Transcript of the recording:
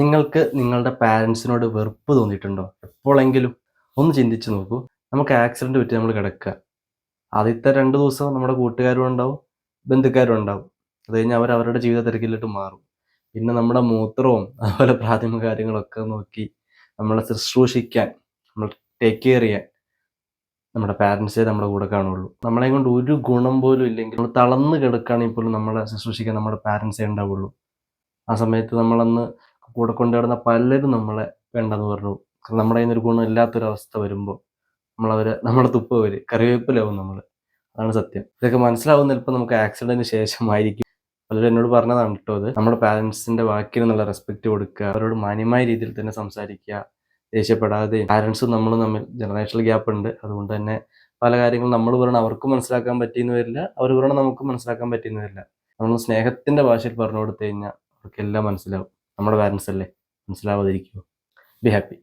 നിങ്ങൾക്ക് നിങ്ങളുടെ പാരൻസിനോട് വെറുപ്പ് തോന്നിയിട്ടുണ്ടോ? എപ്പോളെങ്കിലും? ഒന്ന് ചിന്തിച്ച് നോക്കൂ. നമുക്ക് ആക്സിഡന്റ് പറ്റി നമ്മൾ കിടക്കുക. ആദ്യത്തെ 2 ദിവസം നമ്മുടെ കൂട്ടുകാരും ഉണ്ടാവും, ബന്ധുക്കാരും ഉണ്ടാവും. അത് കഴിഞ്ഞ് അവർ അവരുടെ ജീവിത തിരക്കിലോട്ട് മാറും. പിന്നെ നമ്മുടെ മൂത്രവും അതുപോലെ പ്രാഥമിക കാര്യങ്ങളൊക്കെ നോക്കി നമ്മളെ ശുശ്രൂഷിക്കാൻ, നമ്മൾ ടേക്ക് കെയർ ചെയ്യാൻ നമ്മുടെ പാരൻസേ നമ്മുടെ കൂടെ കാണുള്ളൂ. നമ്മളെയും കൊണ്ട് ഒരു ഗുണം പോലും ഇല്ലെങ്കിൽ നമ്മൾ തളർന്ന് കിടക്കുകയാണെങ്കിൽ പോലും നമ്മളെ ശുശ്രൂഷിക്കാൻ നമ്മുടെ പാരൻസേ ഉണ്ടാവുള്ളൂ. ആ സമയത്ത് നമ്മളന്ന് കൂടെ കൊണ്ട് നടന്ന പലരും നമ്മളെ വേണ്ടാന്ന് പറഞ്ഞു പോകും. കാരണം നമ്മുടെ കയ്യിൽ നിന്നൊരു ഗുണം ഇല്ലാത്തൊരവസ്ഥ വരുമ്പോൾ നമ്മളെ തുപ്പ വരും. കറിവേപ്പിലാവും നമ്മള്. അതാണ് സത്യം. ഇതൊക്കെ മനസ്സിലാവുന്നത് ചിലപ്പോൾ നമുക്ക് ആക്സിഡന്റിന് ശേഷമായിരിക്കും. പലരും എന്നോട് പറഞ്ഞതാണ് കേട്ടോ അത്. നമ്മുടെ പാരൻസിന്റെ വാക്കിനുള്ള റെസ്പെക്ട് കൊടുക്കുക, അവരോട് മാന്യമായ രീതിയിൽ തന്നെ സംസാരിക്കുക, ദേഷ്യപ്പെടാതെയും. പാരൻസും നമ്മളും തമ്മിൽ ജനറേഷണൽ ഗ്യാപ്പ് ഉണ്ട്. അതുകൊണ്ട് തന്നെ പല കാര്യങ്ങളും നമ്മൾ പറയണ അവർക്കും മനസ്സിലാക്കാൻ പറ്റിയെന്ന് വരില്ല, അവർ പറയണ നമുക്കും മനസ്സിലാക്കാൻ പറ്റിയെന്ന് വരില്ല. നമ്മൾ സ്നേഹത്തിന്റെ ഭാഷയിൽ പറഞ്ഞു കൊടുത്തു കഴിഞ്ഞാൽ അവർക്കെല്ലാം മനസ്സിലാവും. നമ്മുടെ പാരൻസ് അല്ലേ, മനസ്സിലാവാതിരിക്കുമോ? Be happy.